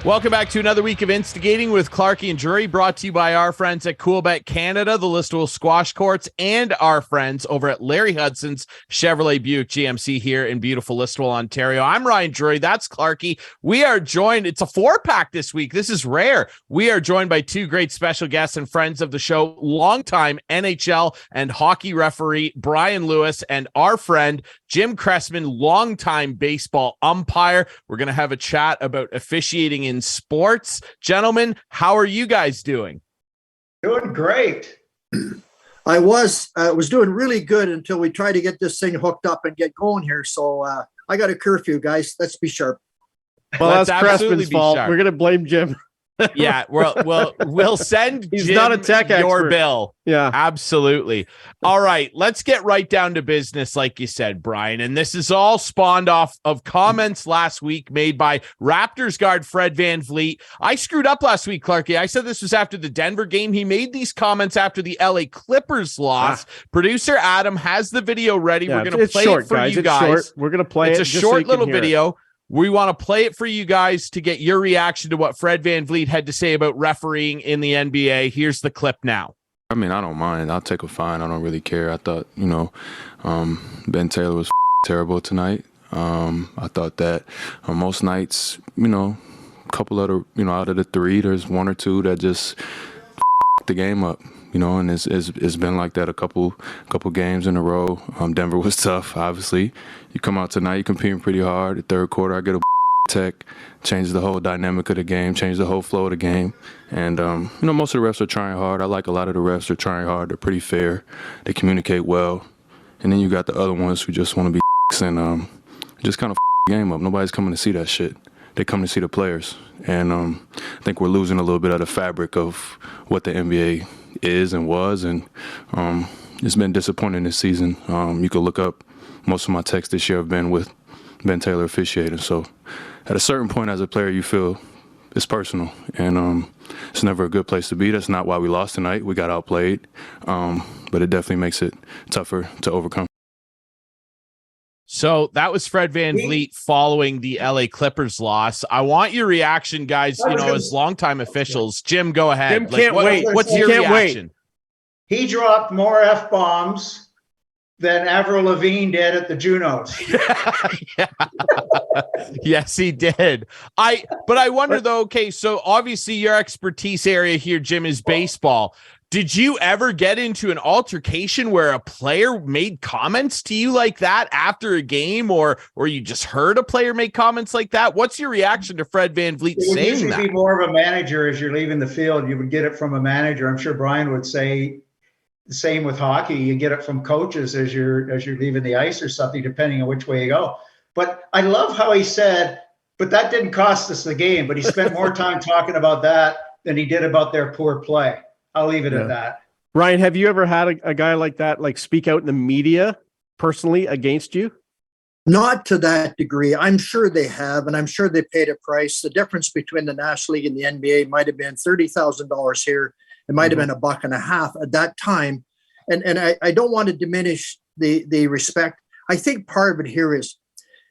Welcome back to another week of Instigating with Clarkey and Drury, brought to you by our friends at Coolbet Canada, the Listowel Squash Courts, and our friends over at Larry Hudson's Chevrolet Buick GMC here in beautiful Listowel, Ontario. I'm Ryan Drury. That's Clarkey. We are joined. It's a 4-pack this week. This is rare. We are joined by two great special guests and friends of the show, longtime NHL and hockey referee Bryan Lewis, and our friend Jim Cressman, longtime baseball umpire. We're going to have a chat about officiating in sports. Gentlemen, how are you guys doing? Doing great. I was doing really good until we tried to get this thing hooked up and get going here. So I got a curfew, guys. Let's be sharp. Well, that's Cressman's fault. We're going to blame Jim. Yeah, we'll send He's Jim not a tech your expert. bill. Yeah, absolutely. All right, let's get right down to business, like you said, Bryan. And this is all spawned off of comments last week made by Raptors guard Fred Van Vleet. I screwed up last week, Clarkey. I said this was after the Denver game. He made these comments after the LA Clippers loss. Producer Adam has the video ready. Yeah, we're going to play it for you guys. We're going to play it. It's a short little video. We want to play it for you guys to get your reaction to what Fred Van Vleet had to say about refereeing in the NBA. Here's the clip now. I mean, I don't mind. I'll take a fine. I don't really care. I thought, Ben Taylor was terrible tonight. I thought that most nights, a couple of the, out of the three, there's one or two that just the game up. And it's been like that a couple games in a row. Denver was tough, obviously. You come out tonight, you're competing pretty hard. The third quarter, I get a tech, changes the whole dynamic of the game, changes the whole flow of the game. And, most of the refs are trying hard. I like a lot of the refs are trying hard. They're pretty fair. They communicate well. And then you got the other ones who just want to be and just kind of the game up. Nobody's coming to see that shit. They come to see the players. And I think we're losing a little bit of the fabric of what the NBA is and was, and it's been disappointing this season. You could look up most of my texts this year have been with Ben Taylor officiating. So at a certain point as a player, you feel it's personal, and it's never a good place to be. That's not why we lost tonight. We got outplayed, but it definitely makes it tougher to overcome. So that was Fred Van Vleet following the LA Clippers loss. I want your reaction, guys, as longtime officials. Jim, go ahead. Jim can't wait. What's your reaction? He dropped more F-bombs than Avril Lavigne did at the Junos. Yes, he did. But I wonder, though, okay, so obviously your expertise area here, Jim, is baseball. Did you ever get into an altercation where a player made comments to you like that after a game, or you just heard a player make comments like that? What's your reaction to Fred Van Vleet saying that? It would usually be more of a manager as you're leaving the field. You would get it from a manager. I'm sure Bryan would say the same with hockey. You get it from coaches as you're leaving the ice or something, depending on which way you go. But I love how he said, but that didn't cost us the game. But he spent more time talking about that than he did about their poor play. I'll leave it at that. Ryan, have you ever had a guy like that, like speak out in the media personally against you? Not to that degree. I'm sure they have, and I'm sure they paid a price. The difference between the National League and the NBA might have been $30,000 here. It might have been $1.50 at that time. And I don't want to diminish the respect. I think part of it here is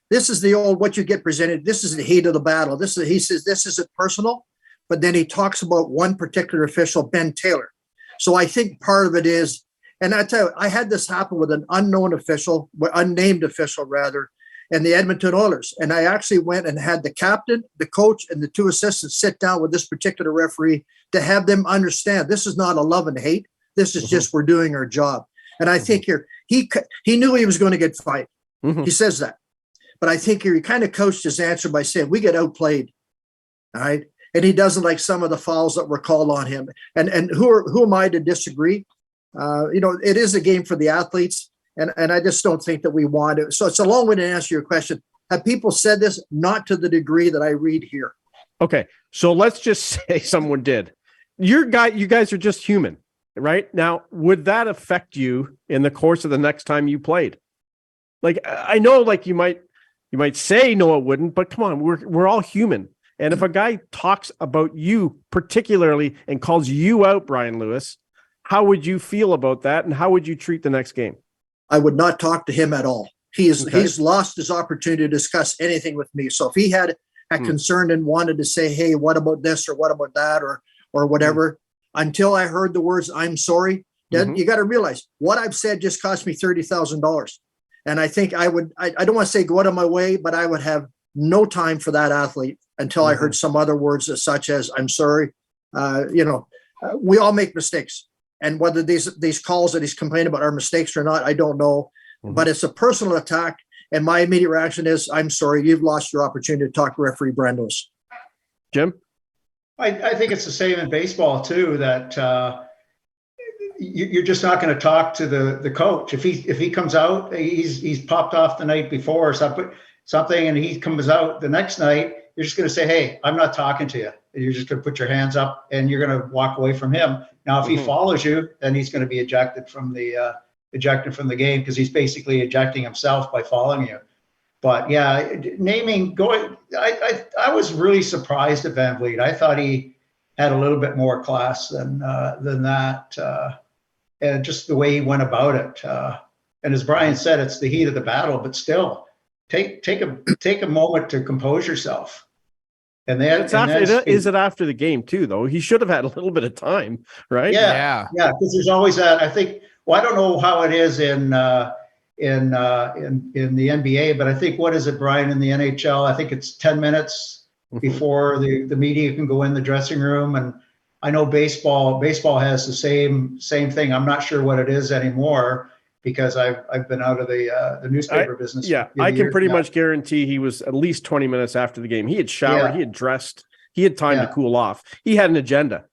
this is the old what you get presented. This is the heat of the battle. He says this isn't personal. But then he talks about one particular official, Ben Taylor. So I think part of it is, and I tell you, I had this happen with an unnamed official, and the Edmonton Oilers. And I actually went and had the captain, the coach, and the two assistants sit down with this particular referee to have them understand this is not a love and hate. This is just we're doing our job. And I think here, he knew he was going to get fined. He says that. But I think here he kind of coached his answer by saying, we get outplayed. All right. And he doesn't like some of the fouls that were called on him. And who am I to disagree? It is a game for the athletes, and I just don't think that we want it. So it's a long way to answer your question. Have people said this? Not to the degree that I read here. Okay, so let's just say someone did. You guys are just human, right? Now, would that affect you in the course of the next time you played? Like, I know, like you might say no, it wouldn't, but come on, we're all human. And if a guy talks about you particularly and calls you out, Bryan Lewis, how would you feel about that? And how would you treat the next game? I would not talk to him at all. He's lost his opportunity to discuss anything with me. So if he had had concern and wanted to say, hey, what about this or what about that or whatever. Until I heard the words, I'm sorry, then you got to realize what I've said just cost me $30,000. And I think I don't want to say go out of my way, but I would have no time for that athlete until I heard some other words such as, I'm sorry. We all make mistakes. And whether these calls that he's complaining about are mistakes or not, I don't know. But it's a personal attack. And my immediate reaction is, I'm sorry, you've lost your opportunity to talk to referee Bryan Lewis. Jim? I think it's the same in baseball too, that you're just not going to talk to the coach. If he comes out, he's popped off the night before or something, and he comes out the next night, you're just going to say, hey, I'm not talking to you. You're just going to put your hands up and you're going to walk away from him. Now, if he follows you, then he's going to be ejected from the game, because he's basically ejecting himself by following you. But yeah, I was really surprised at Van Vleet. I thought he had a little bit more class than that, and just the way he went about it. And as Bryan said, it's the heat of the battle, but still, take a moment to compose yourself. And then is it after the game too, though? He should have had a little bit of time, right? Yeah. Because there's always that. I think. Well, I don't know how it is in the NBA, but I think, what is it, Bryan, in the NHL? I think it's 10 minutes before the media can go in the dressing room. And I know baseball has the same thing. I'm not sure what it is anymore, because I've been out of the newspaper business. Yeah, I can pretty much guarantee he was at least 20 minutes after the game. He had showered, he had dressed, he had time to cool off. He had an agenda.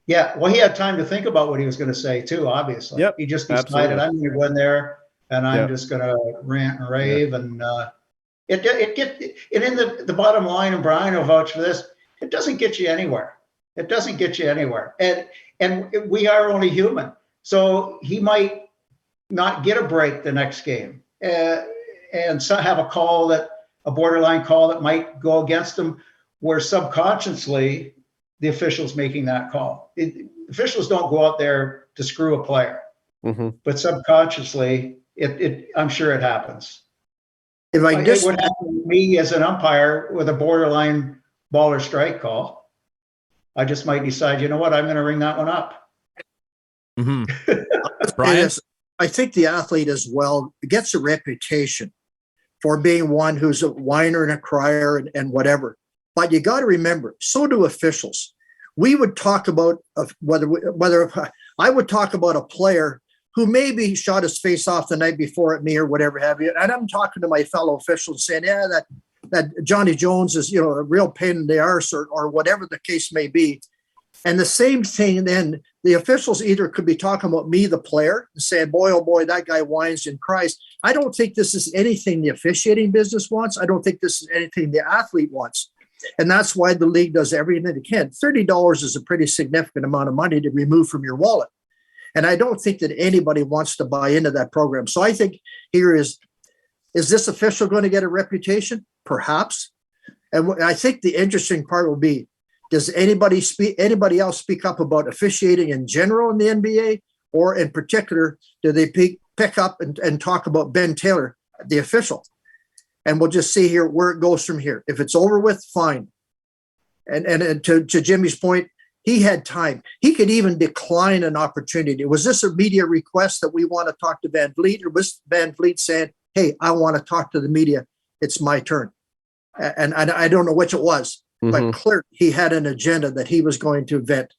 Yeah, well, he had time to think about what he was going to say too, obviously. Yep, he just decided, I'm going to go in there and I'm just going to rant and rave. And in the bottom line, and Bryan will vouch for this, it doesn't get you anywhere. It doesn't get you anywhere. And we are only human. So he might not get a break the next game and so have a borderline call that might go against him, where subconsciously the official's making that call. Officials don't go out there to screw a player, but subconsciously, I'm sure it happens. It would happen to me as an umpire with a borderline ball or strike call. I just might decide, you know what, I'm going to ring that one up. Bryan? I think the athlete as well gets a reputation for being one who's a whiner and a crier and whatever. But you got to remember, so do officials. We would talk about whether I would talk about a player who maybe shot his face off the night before at me or whatever have you. And I'm talking to my fellow officials saying, that Johnny Jones is, a real pain in the arse or whatever the case may be. And the same thing, then the officials either could be talking about me, the player, and saying, boy, oh boy, that guy whines and cries. I don't think this is anything the officiating business wants. I don't think this is anything the athlete wants. And that's why the league does everything it can. $30 is a pretty significant amount of money to remove from your wallet. And I don't think that anybody wants to buy into that program. So I think here is this official going to get a reputation? Perhaps. And I think the interesting part will be, does anybody else speak up about officiating in general in the NBA, or in particular, do they pick up and talk about Ben Taylor, the official? And we'll just see here where it goes from here. If it's over with, fine. And to Jimmy's point, he had time. He could even decline an opportunity. Was this a media request that we want to talk to Van Vleet, or was Van Vleet saying, hey, I want to talk to the media. It's my turn. And I don't know which it was, but clearly he had an agenda that he was going to vent.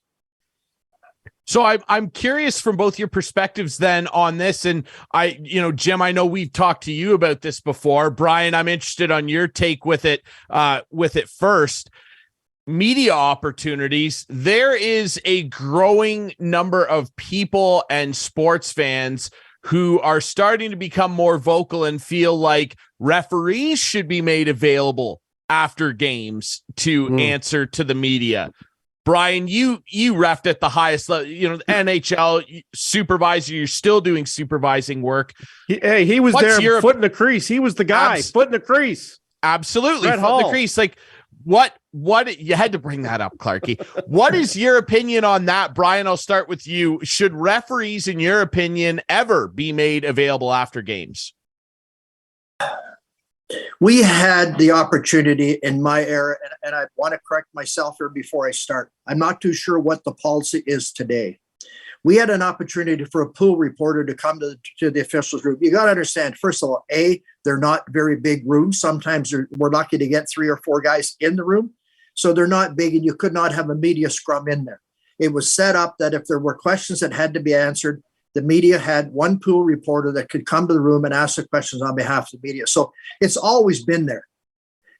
So I'm curious from both your perspectives then on this. And Jim, I know we've talked to you about this before. Bryan, I'm interested on your take with it first. Media opportunities. There is a growing number of people and sports fans who are starting to become more vocal and feel like referees should be made available after games to answer to the media. Bryan, you reffed at the highest level, NHL supervisor, you're still doing supervising work. He was there, foot in the crease. He was the guy, foot in the crease. Absolutely. Foot in the crease. Like what you had to bring that up, Clarkey. What is your opinion on that? Bryan, I'll start with you. Should referees, in your opinion, ever be made available after games? We had the opportunity in my era, and I want to correct myself here before I start. I'm not too sure what the policy is today. We had an opportunity for a pool reporter to come to the officials' room. You got to understand, first of all, they're not very big rooms. Sometimes we're lucky to get 3 or 4 guys in the room. So they're not big, and you could not have a media scrum in there. It was set up that if there were questions that had to be answered, the media had one pool reporter that could come to the room and ask the questions on behalf of the media. So it's always been there.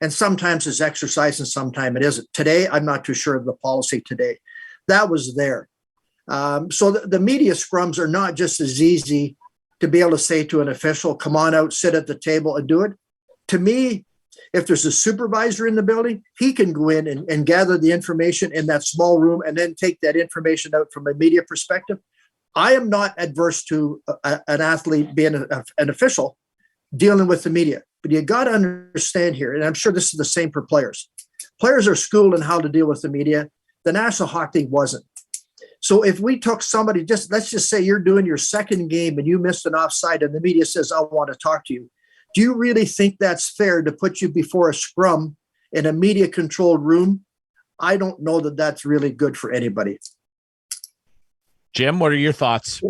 And sometimes it's exercise and sometimes it isn't. Today, I'm not too sure of the policy today. That was there. So the media scrums are not just as easy to be able to say to an official, come on out, sit at the table and do it. To me, if there's a supervisor in the building, he can go in and gather the information in that small room and then take that information out from a media perspective. I am not adverse to an athlete being an official dealing with the media, but you got to understand here, and I'm sure this is the same for players. Players are schooled in how to deal with the media. The National Hockey League wasn't. So if we took somebody, let's just say you're doing your second game and you missed an offside and the media says, I want to talk to you. Do you really think that's fair to put you before a scrum in a media controlled room? I don't know that that's really good for anybody. Jim, what are your thoughts?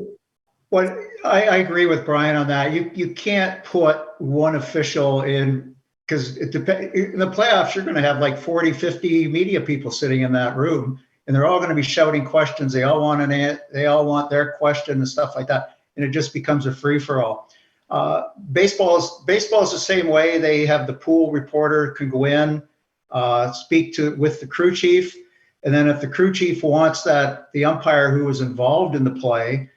Well, I agree with Bryan on that. You can't put one official in, because in the playoffs, you're going to have like 40, 50 media people sitting in that room, and they're all going to be shouting questions. They all want they all want their question and stuff like that. And it just becomes a free for all. Baseball is the same way. They have the pool reporter can go in, speak with the crew chief. And then if the crew chief wants the umpire who was involved in the play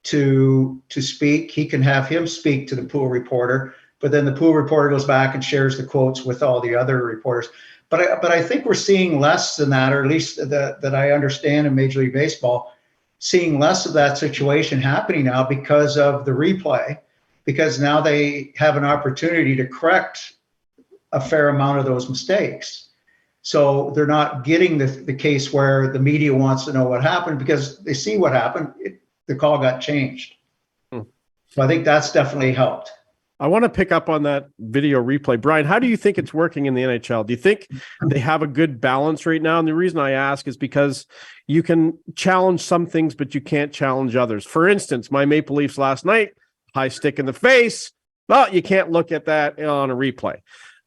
to speak, he can have him speak to the pool reporter. But then the pool reporter goes back and shares the quotes with all the other reporters. But I think we're seeing less than that, or at least that I understand in Major League Baseball, seeing less of that situation happening now because of the replay, because now they have an opportunity to correct a fair amount of those mistakes. So they're not getting the case where the media wants to know what happened because they see what happened. The call got changed. So I think that's definitely helped. I want to pick up on that video replay. Bryan, how do you think it's working in the NHL? Do you think they have a good balance right now? And the reason I ask is because you can challenge some things, but you can't challenge others. For instance, my Maple Leafs last night, high stick in the face. Well, you can't look at that on a replay.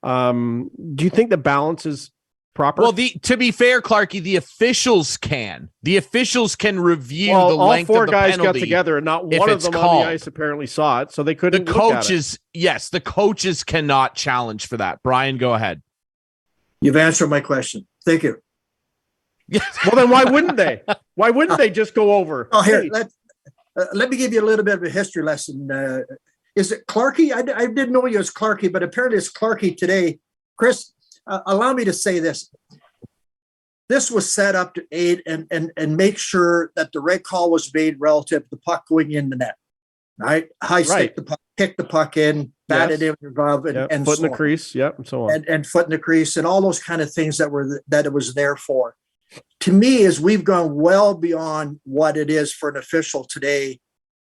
Do you think the balance is proper? Well, to be fair, Clarkey, the officials can. The officials can review the length all 4 of the guys penalty got together, and not one of them on the ice apparently saw it, so they couldn't. The coaches, yes, the coaches cannot challenge for that. Bryan, go ahead. You've answered my question. Thank you. Well, then why wouldn't they? Why wouldn't they just go over? Oh, here, let me give you a little bit of a history lesson. Is it Clarkey? I didn't know you as Clarkey, but apparently it's Clarkey today. Chris, allow me to say this. This was set up to aid and make sure that the right call was made relative to the puck going in the net. Right? High stick the puck, kick the puck in, bat it in with your glove, and foot so in the crease, and so on. And foot in the crease, and all those kind of things that it was there for. To me, as we've gone well beyond what it is for an official today,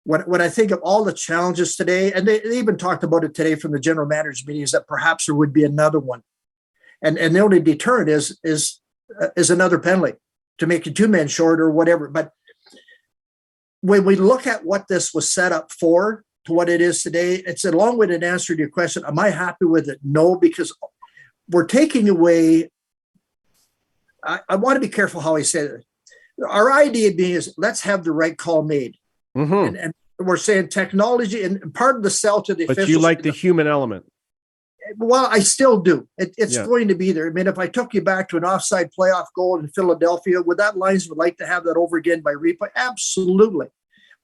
when I think of all the challenges today, and they even talked about it today from the general manager's meetings, that perhaps there would be another one. And the only deterrent is another penalty to make it 2 men short or whatever. But when we look at what this was set up for to what it is today, it's a long-winded answer to your question. Am I happy with it? No, because we're taking away. I want to be careful how I say it. Our idea being is let's have the right call made. Mm-hmm. And we're saying technology and part of the sell to the officials. But you like the human element. Well, I still do. It's going to be there. I mean, if I took you back to an offside playoff goal in Philadelphia, would that linesman like to have that over again by replay? Absolutely.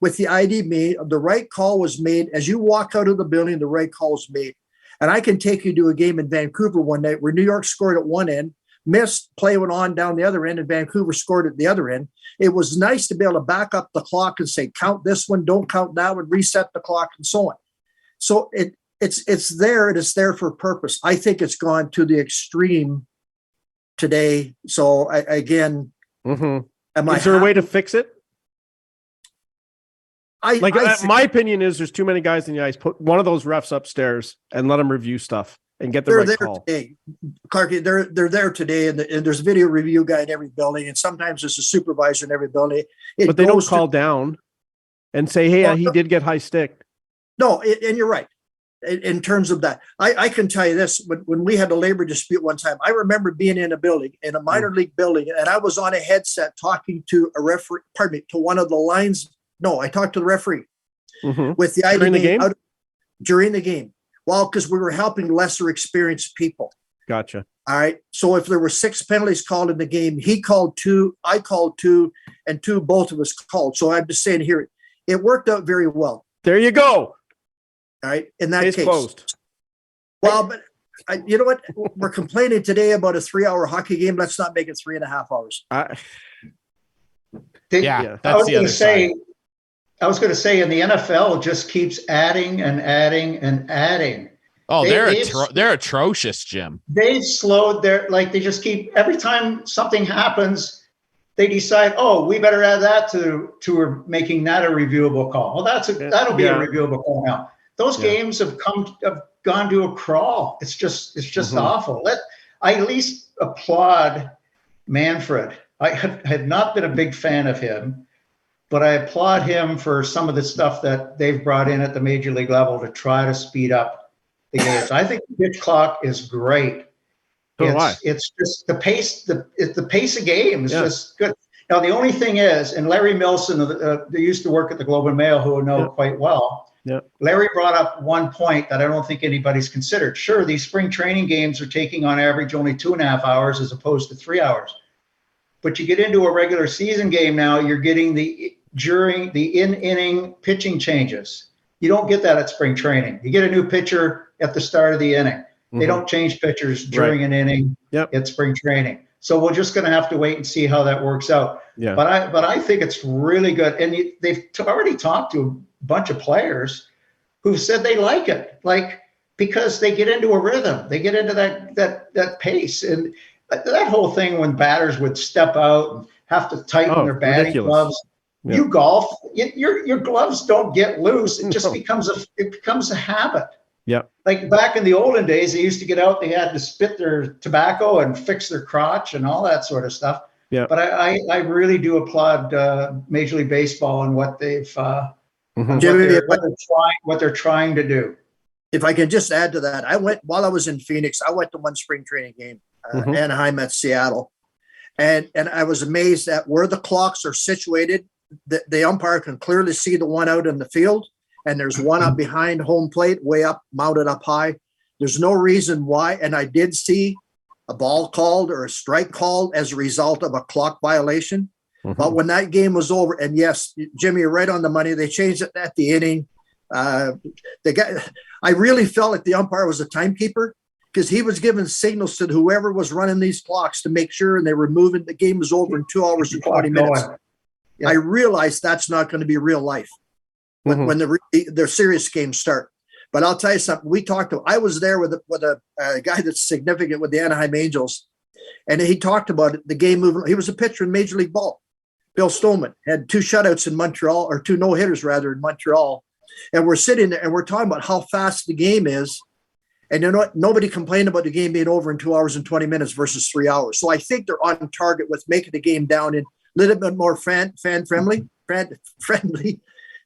With the idea being the right call was made. As you walk out of the building, the right call is made. And I can take you to a game in Vancouver one night where New York scored at one end, missed, play went on down the other end, and Vancouver scored at the other end. It was nice to be able to back up the clock and say, count this one, don't count that one, reset the clock, and so on. So it's there, and it's there for a purpose. I think it's gone to the extreme today. So is there a way to fix it? My opinion is there's too many guys in the ice. Put one of those refs upstairs and let them review stuff. and get the They're right there call. today, Clarkey. They're there today, and there's a video review guy in every building, and sometimes there's a supervisor in every building. But they don't call down and say, "Hey, he did get high stick." No, and you're right. In terms of that, I can tell you this: when we had a labor dispute one time, I remember being in a building, in a minor league building, and I was on a headset talking to a referee. Pardon me, to one of the lines. No, I talked to the referee with the idea during the game. During the game, well, because we were helping lesser experienced people. Gotcha. All right. So if there were 6 penalties called in the game, he called 2, I called 2, and 2 both of us called. So I'm just saying here, it worked out very well. There you go. All right. In that Case case. closed. Well, but you know what? We're complaining today about a 3-hour hockey game. Let's not make it 3.5 hours. Yeah, that's the other side. I was going to say, in the NFL, just keeps adding and adding and adding. Oh, they're atrocious, Jim. They've slowed they just keep, every time something happens, they decide, oh, we better add that to making that a reviewable call. Well, that'll be a reviewable call now. Those games have gone to a crawl. It's just awful. I at least applaud Manfred. I had not been a big fan of him, but I applaud him for some of the stuff that they've brought in at the major league level to try to speed up the games. I think the pitch clock is great. It's just the pace. The pace of game is just good. Now the only thing is, and Larry Milson, they used to work at the Globe and Mail, who know quite well. Yeah. Larry brought up one point that I don't think anybody's considered. Sure, these spring training games are taking on average only 2.5 hours as opposed to 3 hours. But you get into a regular season game now, you're getting during the in-inning pitching changes. You don't get that at spring training. You get a new pitcher at the start of the inning. They don't change pitchers during an inning at spring training. So we're just going to have to wait and see how that works out. Yeah. But I think it's really good. And they've already talked to a bunch of players who said they like it, because they get into a rhythm. They get into that pace. And that whole thing when batters would step out and have to tighten their batting gloves. Yeah. You golf, your gloves don't get loose. It just becomes a habit. Yeah. Like back in the olden days, they used to get out, they had to spit their tobacco and fix their crotch and all that sort of stuff. Yeah. But I really do applaud Major League Baseball and what they've what they're trying to do. If I can just add to that, while I was in Phoenix, I went to one spring training game, Anaheim at Seattle. And I was amazed at where the clocks are situated. The umpire can clearly see the one out in the field, and there's one up behind home plate, way up, mounted up high. There's no reason why. And I did see a ball called or a strike called as a result of a clock violation. But when that game was over, and yes, Jimmy, you're right on the money. They changed it at the inning. I really felt like the umpire was a timekeeper, because he was giving signals to whoever was running these clocks to make sure, and they were moving. The game was over in 2 hours and 20 minutes. Yeah. I realized that's not going to be real life when the serious games start. But I'll tell you something. I was there with a guy that's significant with the Anaheim Angels, and he talked about it, the game moving. He was a pitcher in Major League Ball. Bill Stoneman had 2 shutouts in Montreal, or 2 no-hitters rather in Montreal. And we're sitting there and we're talking about how fast the game is. And you know what? Nobody complained about the game being over in 2 hours and 20 minutes versus 3 hours. So I think they're on target with making the game down in a little bit more fan friendly.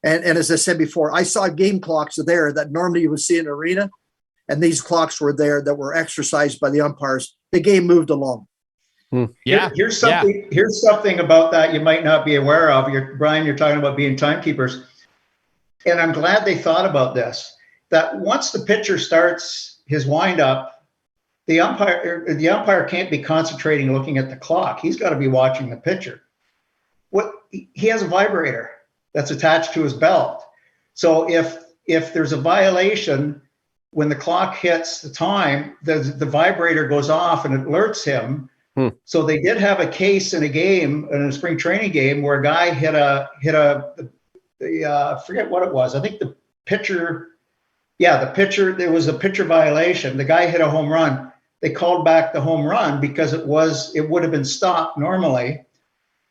And as I said before, I saw game clocks there that normally you would see in an arena. And these clocks were there that were exercised by the umpires. The game moved along. Yeah. Here's something about that you might not be aware of. Brian, you're talking about being timekeepers. And I'm glad they thought about this, that once the pitcher starts his windup, the umpire can't be concentrating looking at the clock. He's got to be watching the pitcher. He has a vibrator that's attached to his belt. So if there's a violation, when the clock hits the time, the vibrator goes off and it alerts him. So they did have a case in a spring training game, where a guy hit a forget what it was. I think the pitcher, there was a pitcher violation. The guy hit a home run. They called back the home run because it would have been stopped normally.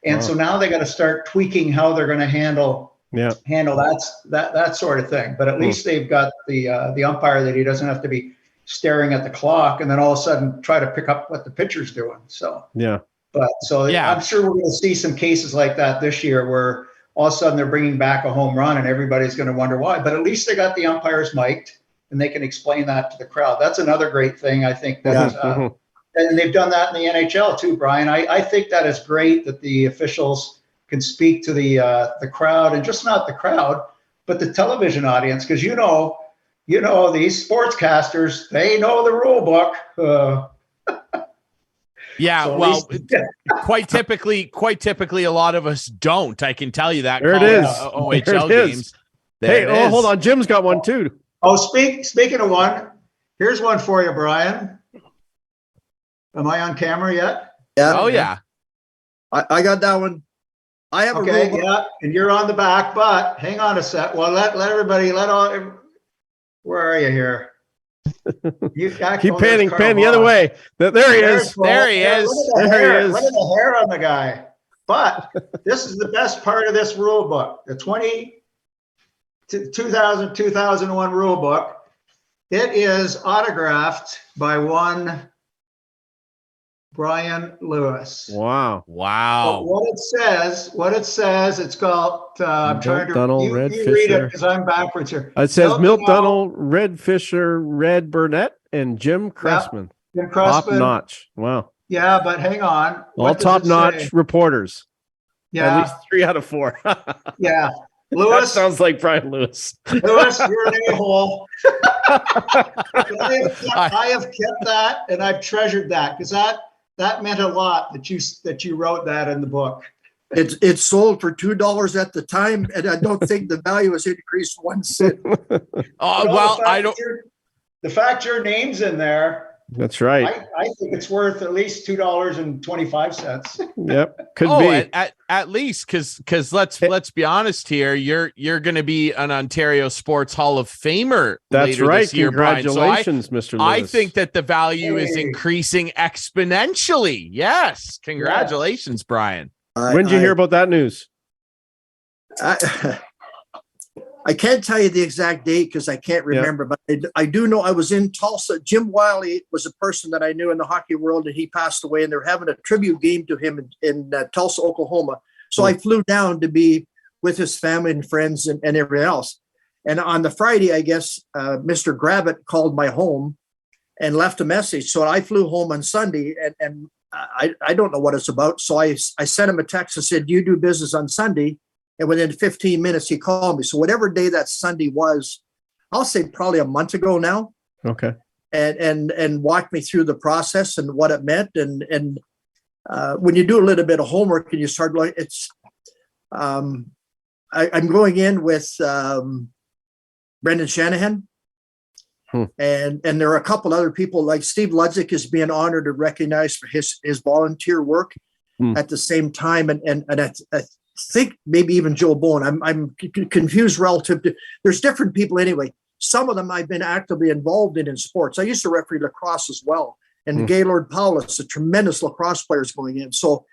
And so now they got to start tweaking how they're going to handle that sort of thing. But at least they've got the umpire that he doesn't have to be staring at the clock and then all of a sudden try to pick up what the pitcher's doing. So, Yeah. but so Yeah. I'm sure we're going to see some cases like that this year where all of a sudden they're bringing back a home run and everybody's going to wonder why. But at least they got the umpires mic'd and they can explain that to the crowd. That's another great thing, I think. That and they've done that in the NHL too, Brian. I think that is great that the officials can speak to the crowd, and just not the crowd, but the television audience, because you know these sportscasters, they know the rule book. Yeah, So at well, least- quite typically, a lot of us don't. I can tell you that. There it calling, is. OHL There it is. games. Hey, There it is. hold on. Jim's got one too. Oh, speaking of one, here's one for you, Brian. Am I on camera yet? Yeah. Oh yeah. I got that one. I have a Okay, rule book. yeah, and you're on the back, but hang on a sec. Well, let everybody, where are you here? You Keep panning the other way. There he is. There he is. Look at the There he hair. is. Look at the hair on the guy. But this is the best part of this rule book, the 2000-2001 rule book. It is autographed by one Bryan Lewis. Wow. But Wow. what it says, it's called, I'm trying to, Dunnell, Red you read it Fisher. because I'm backwards here. It says Milt Dunnell, Dunnell, Red Fisher, Red Burnett, and Jim Cressman. Jim Top Cressman. notch. Wow. Yeah, but hang on. All What does top it notch say? reporters. At Yeah, least 3 out of 4. yeah. That Lewis, sounds like Bryan Lewis. Lewis, you're an a-hole. I have kept that and I've treasured that because that meant a lot that you wrote that in the book. It's sold for $2 at the time, and I don't think the value has increased 1 cent. Well, I don't. The fact your name's in there, That's right. I think it's worth at least $2.25. Yep. Could Oh, be. at least because let's be honest here. You're going to be an Ontario Sports Hall of Famer. That's later right. This year, Brian. So Congratulations, Mr. Lewis. I think that the value is Hey. increasing exponentially. Yes, congratulations, Brian. When did you hear about that news? I can't tell you the exact date because I can't remember, but I do know I was in Tulsa. Jim Wiley was a person that I knew in the hockey world, and he passed away, and they're having a tribute game to him in Tulsa, Oklahoma. So I flew down to be with his family and friends and everything else. And on the Friday, I guess, Mr. Gravitt called my home and left a message. So I flew home on Sunday, and I don't know what it's about. So I sent him a text and said, "Do you do business on Sunday?" And within 15 minutes, he called me. So whatever day that Sunday was, I'll say probably a month ago now, Okay. and walked me through the process and what it meant. And when you do a little bit of homework and you start like, I'm going in with Brendan Shanahan. And there are a couple other people like Steve Ludzik is being honored and recognized for his volunteer work at the same time. And I think maybe even Joe Bowen. I'm confused relative to, there's different people anyway. Some of them I've been actively involved in sports. I used to referee lacrosse as well. And Gaylord Paulus, a tremendous lacrosse player, is going in. So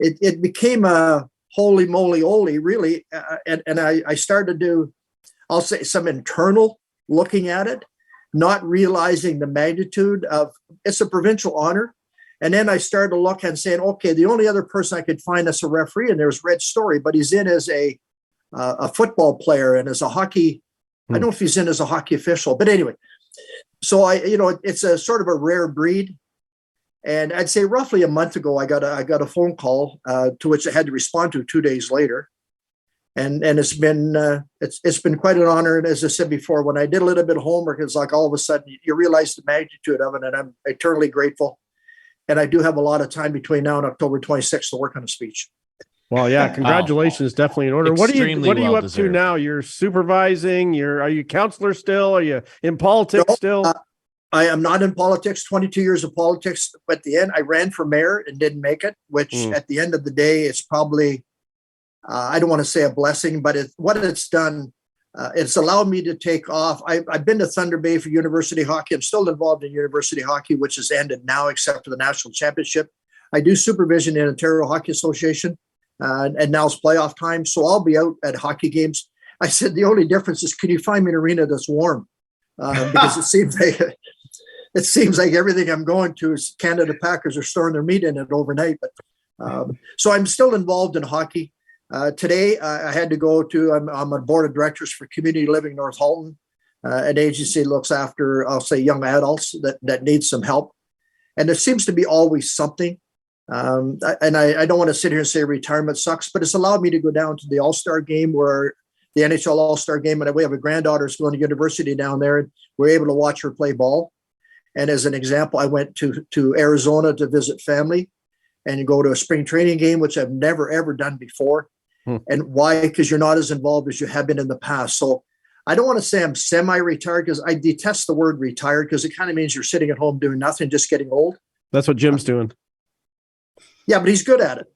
it became a holy moly oly, really. And I started to do, I'll say, some internal looking at it, not realizing the magnitude of, it's a provincial honor. And then I started to look and saying, okay, the only other person I could find as a referee, and there's Red Story, but he's in as a football player and as a hockey. I don't know if he's in as a hockey official, but anyway. So it's a sort of a rare breed. And I'd say roughly a month ago, I got a phone call to which I had to respond to 2 days later. And it's been quite an honor. And as I said before, when I did a little bit of homework, it's like all of a sudden you realize the magnitude of it, and I'm eternally grateful. And I do have a lot of time between now and October 26th to work on a speech. Well, yeah, congratulations, definitely in order. What are you Extremely up to now? You're supervising. Are you counselor still? Are you in politics still? I am not in politics. 22 years of politics. But at the end, I ran for mayor and didn't make it. Which at the end of the day, it's probably I don't want to say a blessing, but what it's done. It's allowed me to take off. I've been to Thunder Bay for university hockey. I'm still involved in university hockey, which has ended now, except for the national championship. I do supervision in Ontario Hockey Association, and now it's playoff time. So I'll be out at hockey games. I said the only difference is, can you find me an arena that's warm? Because it seems like it seems like everything I'm going to is Canada Packers are storing their meat in it overnight. But so I'm still involved in hockey. Today, I had to go to, I'm on the board of directors for Community Living North Halton, an agency that looks after, I'll say, young adults that need some help. And there seems to be always something. I don't want to sit here and say retirement sucks, but it's allowed me to go down to the All-Star game, where the NHL All-Star game, and we have a granddaughter who's going to university down there, and we're able to watch her play ball. And as an example, I went to Arizona to visit family and go to a spring training game, which I've never, ever done before. And why? Because you're not as involved as you have been in the past. So I don't want to say I'm semi-retired, because I detest the word retired, because it kind of means you're sitting at home doing nothing, just getting old. That's what Jim's doing. Yeah, but he's good at it.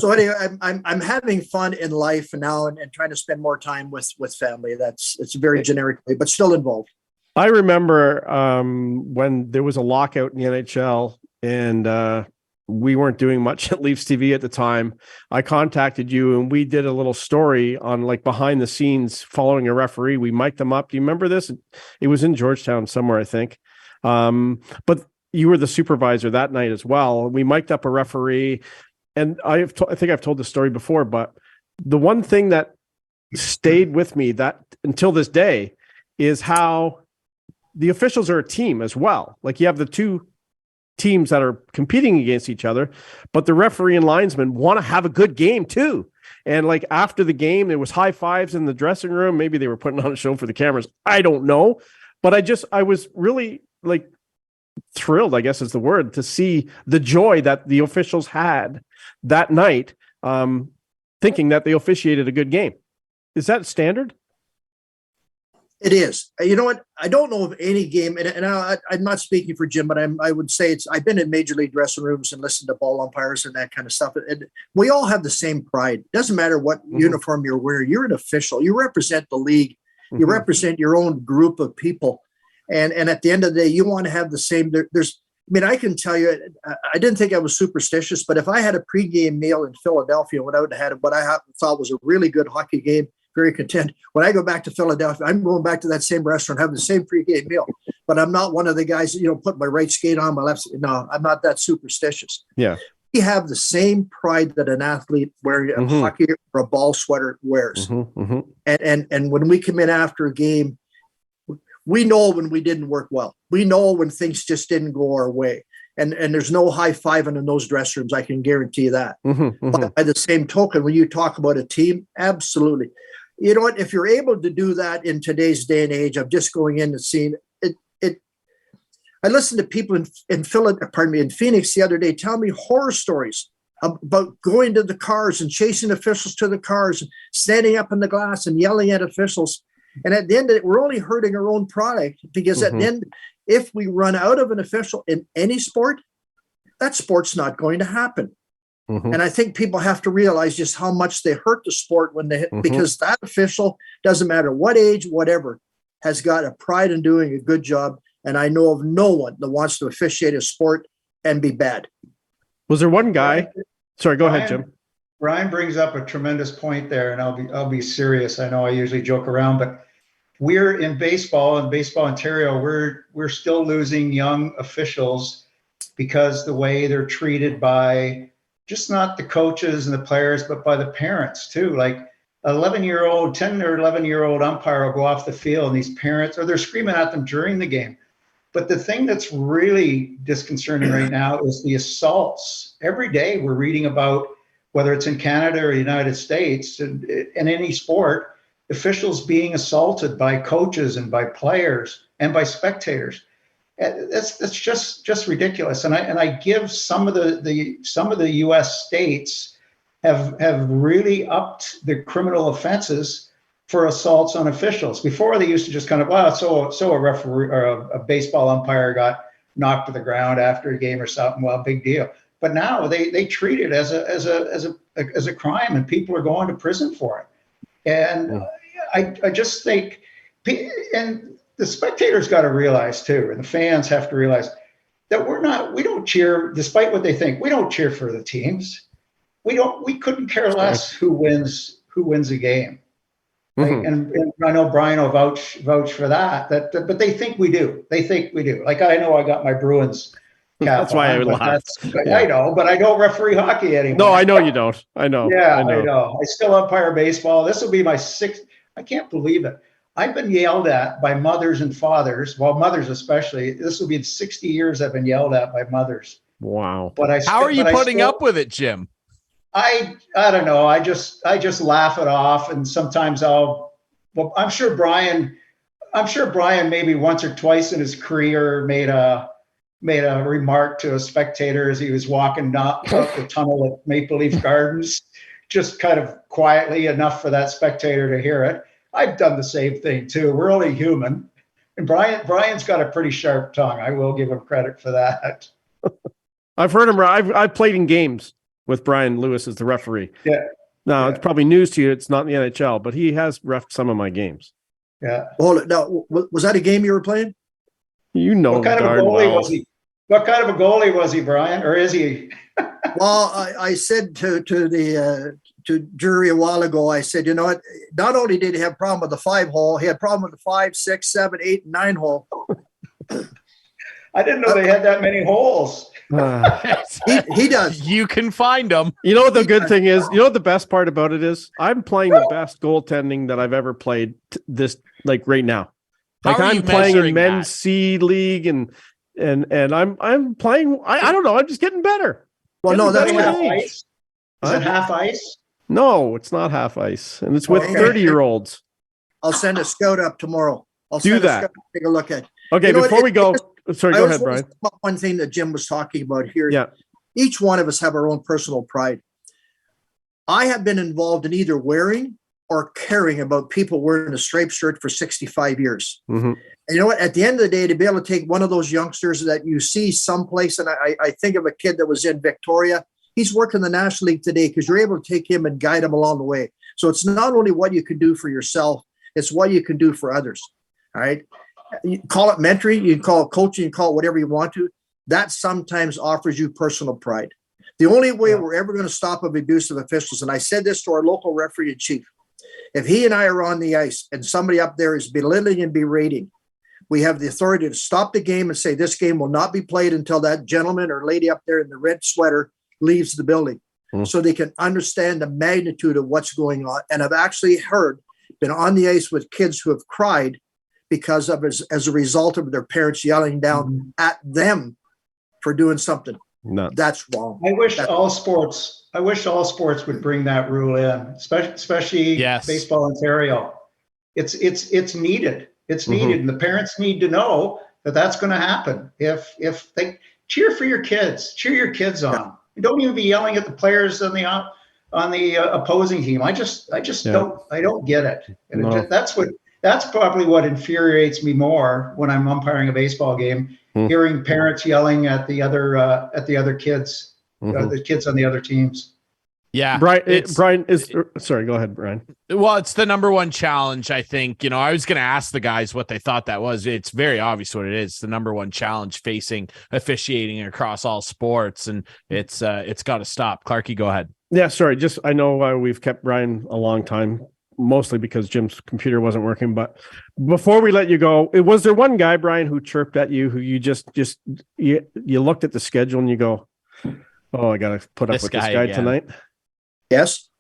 So anyway, I'm having fun in life now and trying to spend more time with family. It's very generic, but still involved. I remember when there was a lockout in the NHL and we weren't doing much at Leafs TV at the time. I contacted you and we did a little story on like behind the scenes following a referee. We mic'd them up. Do you remember this? It was in Georgetown somewhere, I think. But you were the supervisor that night as well. We mic'd up a referee, and I think I've told the story before, but the one thing that stayed with me that until this day is how the officials are a team as well. Like you have the two teams that are competing against each other, but the referee and linesman want to have a good game too. And like after the game, there was high fives in the dressing room. Maybe they were putting on a show for the cameras. I don't know. But I was really like thrilled, I guess is the word, to see the joy that the officials had that night, thinking that they officiated a good game. Is that standard? It is. You know what? I don't know of any game, and I'm not speaking for Jim, but I would say I've been in major league dressing rooms and listened to ball umpires and that kind of stuff. And we all have the same pride. Doesn't matter what uniform you're wearing. You're an official. You represent the league. You represent your own group of people. And at the end of the day, you want to have the same. I can tell you, I didn't think I was superstitious, but if I had a pregame meal in Philadelphia, when I would have had what I thought was a really good hockey game, very content. When I go back to Philadelphia, I'm going back to that same restaurant, having the same pregame meal. But I'm not one of the guys, put my right skate on, my left. No, I'm not that superstitious. Yeah. We have the same pride that an athlete wearing a hockey or a ball sweater wears. And when we come in after a game, we know when we didn't work well. We know when things just didn't go our way. And there's no high-fiving in those dress rooms, I can guarantee that. But by the same token, when you talk about a team, absolutely. You know what? If you're able to do that in today's day and age of just going in and seeing it, I listened to people in Phoenix the other day tell me horror stories about going to the cars and chasing officials to the cars and standing up in the glass and yelling at officials. And at the end of it, we're only hurting our own product, because at the end, if we run out of an official in any sport, that sport's not going to happen. And I think people have to realize just how much they hurt the sport when they hit, because that official, doesn't matter what age, whatever, has got a pride in doing a good job. And I know of no one that wants to officiate a sport and be bad. Was there one guy? Sorry, go ahead, Jim. Brian brings up a tremendous point there, and I'll be serious. I know I usually joke around, but we're in baseball, Ontario, we're still losing young officials because the way they're treated by just not the coaches and the players, but by the parents too. Like 10 or 11-year-old umpire will go off the field, and these parents, or they're screaming at them during the game. But the thing that's really disconcerting right now is the assaults. Every day we're reading about, whether it's in Canada or the United States, in any sport, officials being assaulted by coaches and by players and by spectators. That's just ridiculous. And I give some of the U.S. states have really upped the criminal offenses for assaults on officials. Before, they used to just kind of, so a referee or a baseball umpire got knocked to the ground after a game or something. Well, big deal. But now they treat it as a crime, and people are going to prison for it. And I just think, and the spectators got to realize too, and the fans have to realize that we don't cheer, despite what they think, we don't cheer for the teams. We couldn't care less who wins a game. Like, and I know Bryan will vouch for that. But they think we do. They think we do. Like, I know I got my Bruins cap That's why I on, but laughed. I know, but I don't referee hockey anymore. No, I know you don't. I know. Yeah, I know. I still umpire baseball. This will be my sixth. I can't believe it. I've been yelled at by mothers and fathers, well, mothers especially. This will be 60 years I've been yelled at by mothers. Wow. But how are you putting up with it, Jim? I don't know. I just laugh it off, and sometimes I'm sure Bryan maybe once or twice in his career made a remark to a spectator as he was walking up the tunnel at Maple Leaf Gardens, just kind of quietly enough for that spectator to hear it. I've done the same thing too. We're only human. And Bryan's got a pretty sharp tongue. I will give him credit for that. I've heard him. I've played in games with Bryan Lewis as the referee. Yeah. Now, it's probably news to you. It's not in the NHL, but he has reffed some of my games. Yeah. Hold it. Now, was that a game you were playing? You know, What kind of a goalie was he? What kind of a goalie was he, Bryan? Or is he? Well, I said to jury a while ago, I said, you know what? Not only did he have a problem with the 5 hole, he had a problem with the 5, 6, 7, 8, and 9 hole. I didn't know they had that many holes. He does. You can find them. You know what the good thing is? You know what the best part about it is? I'm playing the best goaltending that I've ever played this, like right now. Like I'm playing in men's C league and I'm playing. I don't know. I'm just getting better. Well, no, that's half ice. Is it half ice? No, it's not half ice, and it's with 30-year-olds. I'll send a scout up tomorrow. I'll do send that. A scout to take a look at. Okay, before we go, sorry, go ahead, Bryan. One thing that Jim was talking about here. Yeah. Each one of us have our own personal pride. I have been involved in either wearing or caring about people wearing a striped shirt for 65 years. Mm-hmm. And you know what? At the end of the day, to be able to take one of those youngsters that you see someplace, and I think of a kid that was in Victoria, he's working the National League today because you're able to take him and guide him along the way. So it's not only what you can do for yourself, it's what you can do for others. All right. You call it mentoring, you can call it coaching, you can call it whatever you want to. That sometimes offers you personal pride. The only way we're ever going to stop abusive officials, and I said this to our local referee in chief, if he and I are on the ice and somebody up there is belittling and berating, we have the authority to stop the game and say this game will not be played until that gentleman or lady up there in the red sweater leaves the building, so they can understand the magnitude of what's going on. And I've actually been on the ice with kids who have cried because of as a result of their parents yelling down at them for doing something. No. That's wrong. I wish all sports would bring that rule in, especially Baseball Ontario. It's needed. It's needed, and the parents need to know that that's going to happen. If they cheer for your kids, cheer your kids on. Don't even be yelling at the players on the opposing team. I just don't get it. And that's probably what infuriates me more when I'm umpiring a baseball game, hearing parents yelling at the other kids, the kids on the other teams. Yeah. Bryan is sorry, go ahead, Bryan. Well, it's the number one challenge, I think. You know, I was going to ask the guys what they thought that was. It's very obvious what it is. It's the number one challenge facing officiating across all sports, and it's got to stop. Clarkey, go ahead. Yeah, sorry. Just I know we've kept Bryan a long time, mostly because Jim's computer wasn't working. But before we let you go, was there one guy, Bryan, who chirped at you, who you just you looked at the schedule and you go, "Oh, I got to put up with this guy tonight." Yes.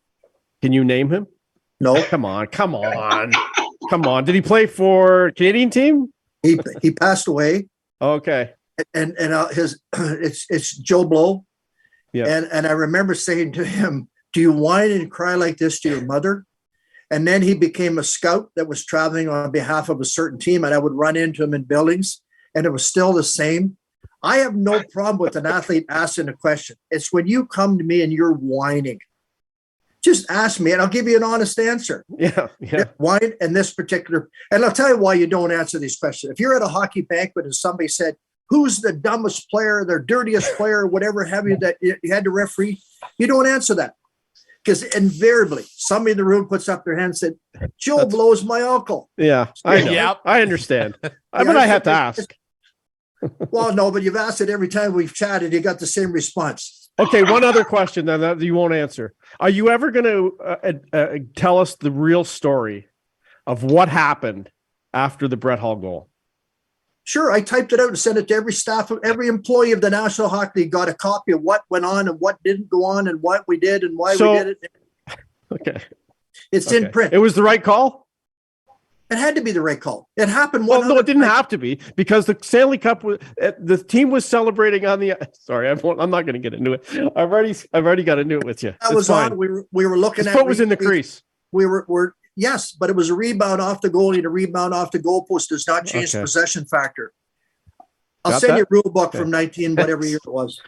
Can you name him? No. Come on. Did he play for Canadian team? He passed away. Okay. And it's Joe Blow. Yeah. And I remember saying to him, "Do you whine and cry like this to your mother?" And then he became a scout that was traveling on behalf of a certain team, and I would run into him in buildings, and it was still the same. I have no problem with an athlete asking a question. It's when you come to me and you're whining. Just ask me and I'll give you an honest answer. Yeah. Why in this particular, and I'll tell you why you don't answer these questions. If you're at a hockey banquet and somebody said, who's the dumbest player, their dirtiest player, whatever have you that you had to referee, you don't answer that. Because invariably somebody in the room puts up their hand and said, Joe Blow's my uncle. Yeah, I know. Yep. I understand. But I have to ask. Well, no, but you've asked it every time we've chatted. You got the same response. Okay, one other question then that you won't answer. Are you ever going to tell us the real story of what happened after the Brett Hull goal? Sure, I typed it out and sent it to every staff, every employee of the National Hockey League got a copy of what went on and what didn't go on and what we did and why we did it. Okay. It's in print. It was the right call? It had to be the right call. It happened. Well, no, it didn't have to be, because the Stanley Cup was, the team was celebrating on the. Sorry, I'm not going to get into it. I've already got into it with you. That was fine. We were looking His at. foot was in the crease. We were yes, but it was a rebound off the goalie and a rebound off the goalpost does not change the possession factor. I'll send you a rule book from 19 whatever year it was.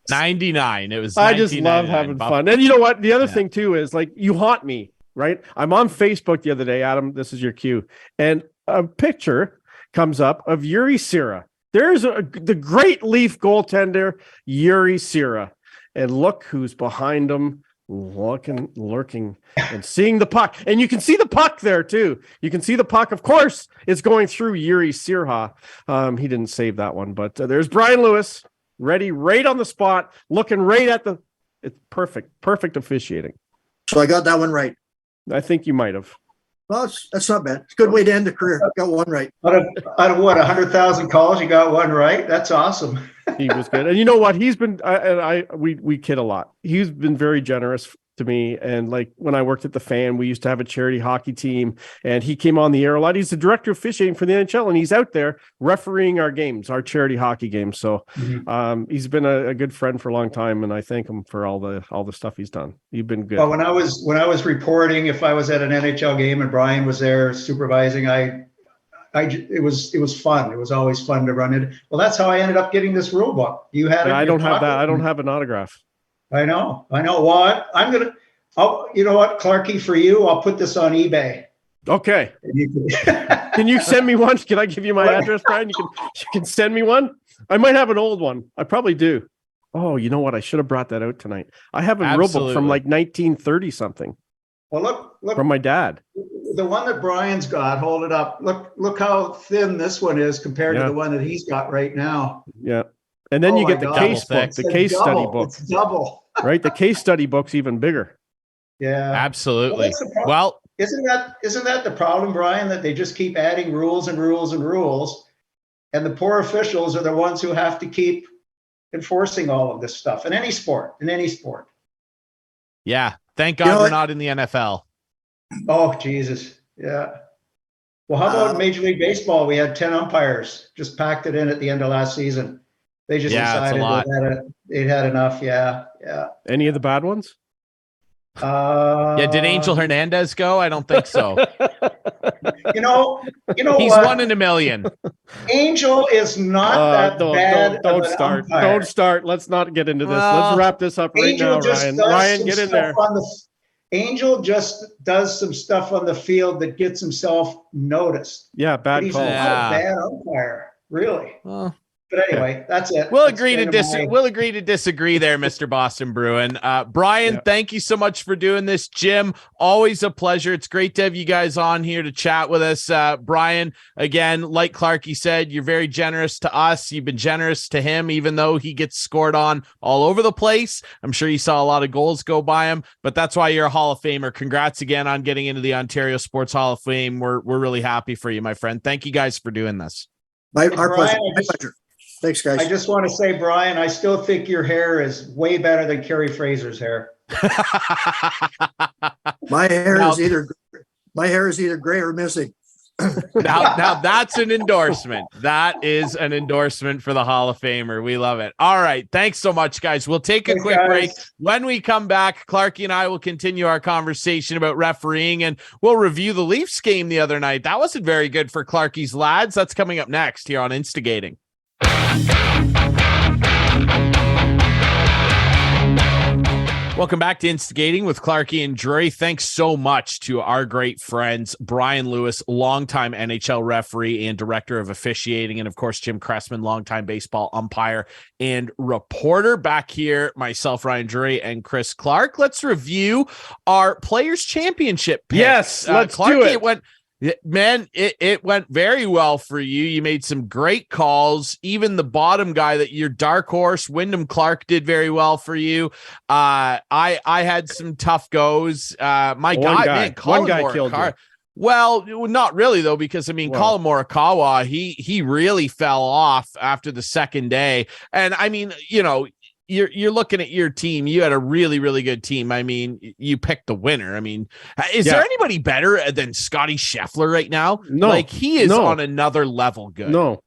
99. It was. I just love having fun. And you know what? The other thing too is, like, you haunt me. Right? I'm on Facebook the other day, Adam. This is your cue. And a picture comes up of Yuri Sira. There's the great Leaf goaltender, Yuri Sira. And look who's behind him, lurking, and seeing the puck. And you can see the puck there, too. You can see the puck. Of course, it's going through Yuri Sira. He didn't save that one. But there's Bryan Lewis, ready right on the spot, looking right at the... It's perfect officiating. So I got that one right. I think you might have. Well, that's not bad. It's a good way to end the career. Got one right. Out of what, 100,000 calls, you got one right? That's awesome. He was good. And you know what? He's been, we kid a lot. He's been very generous to me. And like when I worked at the Fan, we used to have a charity hockey team, and he came on the air a lot. He's the director of officiating for the NHL, and he's out there refereeing our games, our charity hockey games. So he's been a good friend for a long time, and I thank him for all the stuff he's done. You've been good. Well, when I was reporting, if I was at an NHL game and Bryan was there supervising, it was fun. It was always fun to run it. Well, that's how I ended up getting this rule book. You had it. I don't have that. I don't have an autograph. I know. Well, you know what, Clarkey, for you, I'll put this on eBay. Okay. Can you send me one? Can I give you my address, Bryan? You can send me one. I might have an old one. I probably do. Oh, you know what? I should have brought that out tonight. I have a rule book from like 1930 something. Well, look from my dad. The one that Bryan's got, hold it up. Look how thin this one is compared to the one that he's got right now. Yeah. And then you get the case book, the case study book. It's double. Right? The case study book's even bigger. Yeah. Absolutely. Well, isn't that the problem, Bryan, that they just keep adding rules and rules and rules, and the poor officials are the ones who have to keep enforcing all of this stuff in any sport. Yeah. Thank God we're not in the NFL. Oh, Jesus. Yeah. Well, how about Major League Baseball? We had 10 umpires, just packed it in at the end of last season. They just decided they'd had enough. Yeah. Any of the bad ones? Did Angel Hernandez go? I don't think so. You know, he's what? 1 in a million. Angel is not that bad. Don't start. Let's not get into this. Let's wrap this up right now, Ryan. Ryan, get in there. Angel just does some stuff on the field that gets himself noticed. Yeah, bad call. He's not a bad umpire, really. Well, but anyway, that's it. We'll agree to disagree there, Mr. Boston Bruin. Bryan, thank you so much for doing this. Jim, always a pleasure. It's great to have you guys on here to chat with us. Bryan, again, like Clarkey said, you're very generous to us. You've been generous to him, even though he gets scored on all over the place. I'm sure you saw a lot of goals go by him, but that's why you're a Hall of Famer. Congrats again on getting into the Ontario Sports Hall of Fame. We're really happy for you, my friend. Thank you guys for doing this. Our pleasure. Thanks, guys. I just want to say, Bryan, I still think your hair is way better than Kerry Fraser's hair. My hair is either gray or missing. Now that's an endorsement. That is an endorsement for the Hall of Famer. We love it. All right. Thanks so much, guys. We'll take a quick break. When we come back, Clarkey and I will continue our conversation about refereeing, and we'll review the Leafs game the other night. That wasn't very good for Clarkey's lads. That's coming up next here on Instigating. Welcome back to Instigating with Clarkey and Drury. Thanks so much to our great friends, Bryan Lewis, longtime NHL referee and director of officiating, and of course, Jim Cressman, longtime baseball umpire and reporter. Back here, myself, Ryan Drury, and Chris Clark. Let's review our Players' Championship picks. Yes, let's do it. It went very well for you. You made some great calls. Even the bottom guy, your dark horse, Wyndham Clark, did very well for you. I had some tough goes. One guy killed you. Well, not really though, because I mean, Colin Morikawa, he really fell off after the second day, and I mean, you're looking at your team. You had a really, really good team. I mean, you picked the winner. I mean, is there anybody better than Scotty Scheffler right now? No, like he is on another level. Good. No.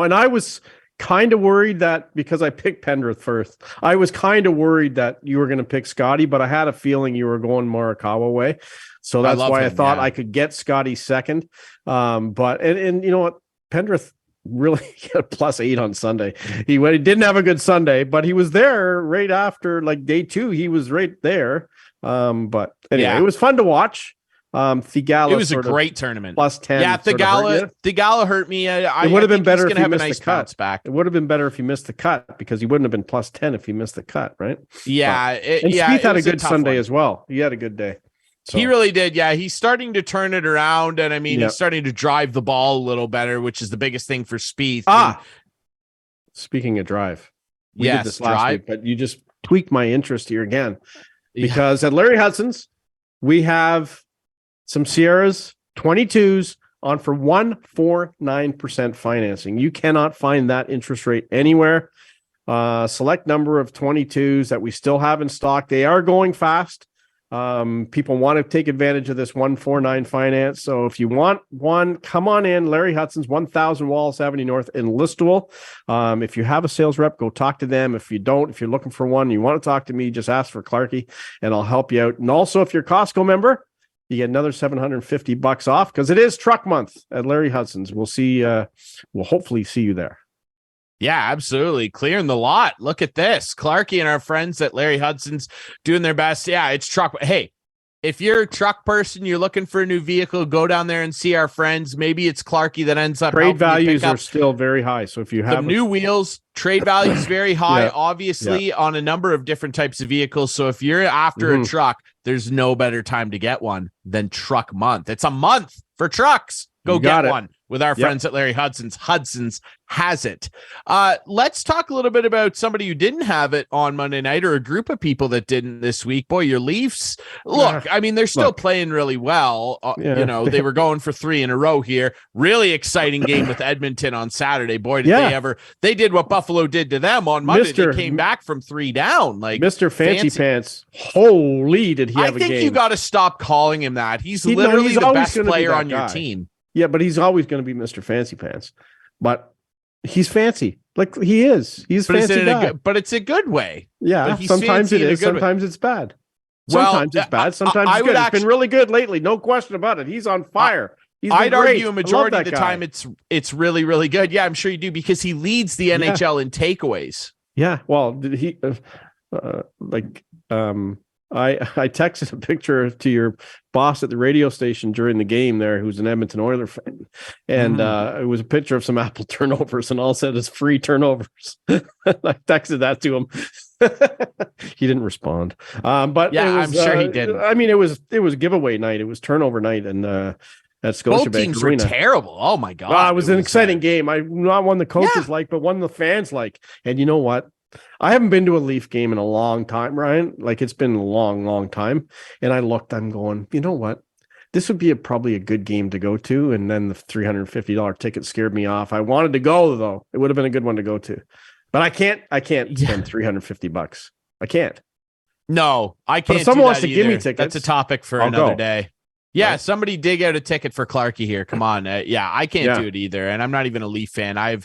And I was kind of worried that because I picked Pendrith first, I was kind of worried that you were going to pick Scotty, but I had a feeling you were going Morikawa way. So that's why I thought I could get Scotty second. But you know what? Pendrith really got +8 on Sunday. He didn't have a good Sunday, but he was there right after like day 2. He was right there. But anyway, it was fun to watch. Thigala, it was a great tournament. +10. Yeah, Thigala hurt me. It would have been better if he missed the cut. Back. It would have been better if he missed the cut because he wouldn't have been +10 if he missed the cut, right? Yeah, and Spieth had a good Sunday as well. He had a good day. So. He really did. Yeah, he's starting to turn it around, and I mean, he's starting to drive the ball a little better, which is the biggest thing for Spieth. Speaking of drive, we did this last week, but you just tweaked my interest here again because at Larry Hudson's we have some Sierras 22s on for 1.49% financing. You cannot find that interest rate anywhere. Select number of 22s that we still have in stock. They are going fast. People want to take advantage of this 149 finance. So if you want one, come on in. Larry Hudson's 1000 Wallace Avenue North in Listowel. If you have a sales rep, go talk to them. If you don't, if you're looking for one, you want to talk to me, just ask for Clarkey and I'll help you out. And also if you're a Costco member, you get another $750 off because it is truck month at Larry Hudson's. We'll hopefully see you there. Yeah, absolutely. Clearing the lot. Look at this. Clarkey and our friends at Larry Hudson's doing their best. Yeah, it's truck. Hey, if you're a truck person, you're looking for a new vehicle, go down there and see our friends. Maybe it's Clarkey that ends up. Trade values are still very high. So if you have new wheels, trade value is very high, obviously, on a number of different types of vehicles. So if you're after a truck, there's no better time to get one than truck month. It's a month for trucks. Go get one with our friends at Larry Hudson's. Hudson's has it. Let's talk a little bit about somebody who didn't have it on Monday night, or a group of people that didn't this week. Boy, your Leafs. Look, I mean, they're still playing really well. They were going for 3 in a row here. Really exciting game with Edmonton on Saturday. Boy, did they did what Buffalo did to them on Monday. They came back from 3 down. Like Mr. Fancy Pants. Holy, did he have a game? I think you got to stop calling him that. He's literally the best player on your team. Yeah, but he's always going to be Mr. Fancy Pants. But he's fancy. Like he is. He's fancy guy. But it's a good way. Yeah, sometimes it is. Sometimes it's bad. Sometimes it's bad. Sometimes it's good. It's been really good lately. No question about it. He's on fire. I'd argue a majority of the time it's really, really good. Yeah, I'm sure you do, because he leads the NHL in takeaways. Yeah. Well, did he I texted a picture to your boss at the radio station during the game there, who's an Edmonton Oiler fan. And it was a picture of some Apple turnovers, and all said is free turnovers. I texted that to him. He didn't respond. But yeah, I'm sure he did. I mean, it was giveaway night. It was turnover night. And at Scotiabank both teams Arena. Were terrible. Oh my God. It was an exciting game. Not one the coaches like, but one the fans like. And you know what? I haven't been to a Leaf game in a long time, Ryan. Like, it's been a long, long time. And I'm going, you know what? This would be probably a good game to go to. And then the $350 ticket scared me off. I wanted to go, though. It would have been a good one to go to. But I can't spend $350. I can't. No, I can't. But if someone wants to give me tickets, that's a topic for another day. Yeah, right. Somebody dig out a ticket for Clarkey here. Come on. I can't do it either. And I'm not even a Leaf fan. I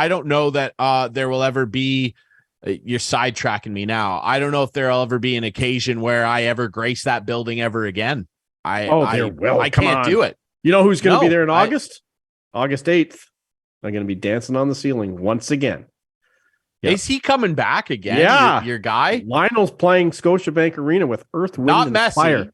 don't know that there will ever be, you're sidetracking me now. I don't know if there'll ever be an occasion where I ever grace that building ever again. I can't do it. You know who's going to be there in August? August 8th. I'm going to be dancing on the ceiling once again. Yeah. Is he coming back again? Yeah. Your guy? Lionel's playing Scotiabank Arena with Earth, Wind, and Fire.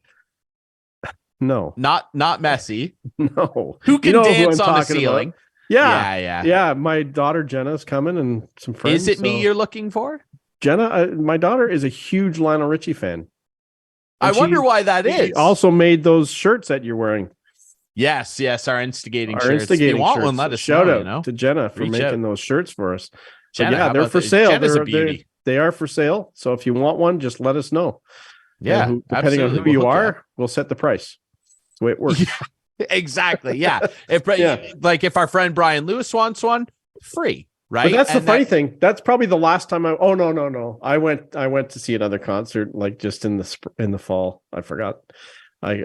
No, not Messi. No, who can dance on the ceiling? Yeah. My daughter Jenna's coming, and some friends. Is it me you're looking for? Jenna, my daughter is a huge Lionel Richie fan. I wonder why that is. Also made those shirts that you're wearing. Yes, our instigating shirts. If you want one, let us shout know, out to Jenna for making those shirts for us. Jenna, they're for sale. Jenna's a beauty. They are for sale. So if you want one, just let us know. Yeah, depending on who you are, we'll set the price. the way it works. Exactly. Yeah. If Yeah. like if our friend Bryan Lewis wants one, free. Right. But that's the funny thing. That's probably the last time oh no. I went to see another concert like just in the fall. I forgot. I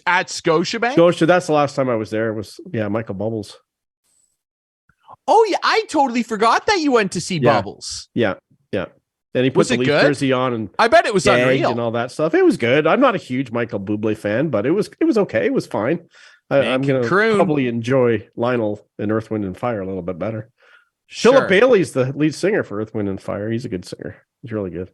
at Scotiabank. Scotia. That's the last time I was there. It was Michael Bubbles. Oh yeah, I totally forgot that you went to see Bubbles. Yeah. And he put Was the it Leaf good? jersey on and I bet it was unreal and all that stuff. It was good. I'm not a huge Michael Bublé fan, but it was okay. It was fine. I'm gonna probably enjoy Lionel in Earth, Wind, and Fire a little bit better. Sure. Philip Bailey's the lead singer for Earth, Wind, and Fire. He's a good singer. He's really good.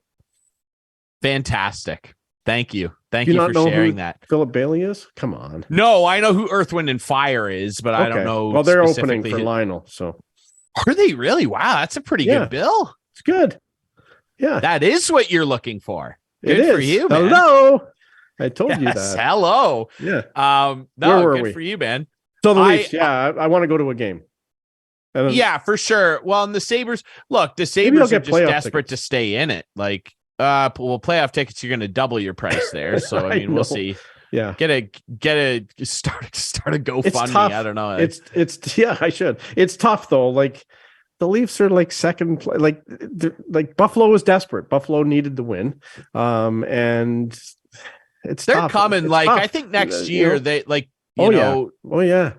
Fantastic. Thank you. Thank Do you not for know sharing who that. Philip Bailey is? Come on. No, I know who Earth, Wind, and Fire is, but I don't know. Well, they're opening specifically for who- Lionel, so Are they really? Wow, that's a pretty Yeah. good bill. it's good. Yeah, That is what you're looking for. it Good for is. you, man. Hello. I told you Yes, that. hello. Yeah. No, Where were good we? for you, man. So the I- Leafs, I want to go to a game. And then- Yeah, for sure. Well, and the Sabres, look, the I'll Sabres are get just playoff desperate tickets. to stay in it. Like, playoff tickets, you're going to double your price there. So, I I mean, we'll know. see. Yeah. Get a start a GoFundMe. tough. I don't know. It's yeah, I should. It's tough though. Like the Leafs are like second like Buffalo was desperate. Buffalo needed the win. And they're tough. coming. It's like, tough. I think next You year know? they like, Oh, you yeah. know, Oh yeah.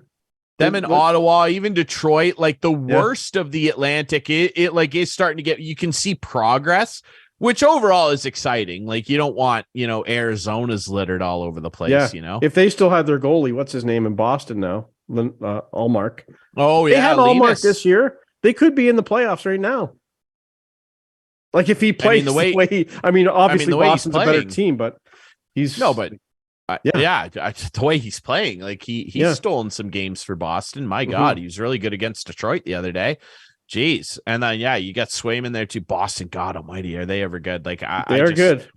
them in But- Ottawa, even Detroit, like the worst of the Atlantic, it like is starting to get, you can see progress, which overall is exciting. Like you don't want, Arizona's littered all over the place, If they still have their goalie, what's his name in Boston now? Allmark. Oh They yeah. had Allmark Linus. this year. They could be in the playoffs right now. Like if he plays the the way- way, obviously the way he's Boston's a better playing. team, but he's No, but Yeah. the way he's playing, like he's Yeah. stolen some games for Boston. My Mhm. God, he was really good against Detroit the other day. Jeez. And then you got Swayman there too. Boston, God almighty, are they ever good? Like they are good.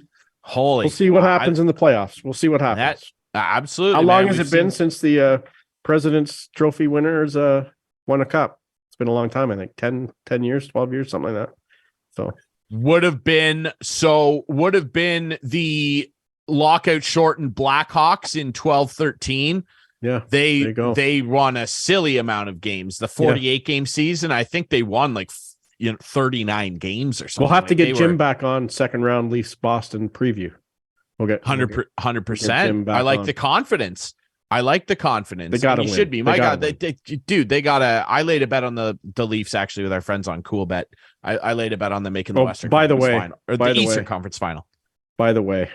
Holy, We'll see what happens in the playoffs. We'll see what happens. Absolutely. How long man. has We've it been seen- since the President's Trophy winners won a cup? It's been a long time, I think 10 years, 12 years, something like that. So would have been the lockout shortened Blackhawks in 12-13. yeah, there you go. They won a silly amount of games. The 48 game season, I think they won like 39 games or something. We'll have to Like, get they Jim were back on second round Leafs Boston preview. We'll get 100%. Jim back I like on. the confidence. They gotta win. should be. They My God, gotta they gotta. I laid a bet on the Leafs actually with our friends on Coolbet. I laid a bet on them making the Western by the Conference way, final, or by the the Eastern way. Conference final. By the way,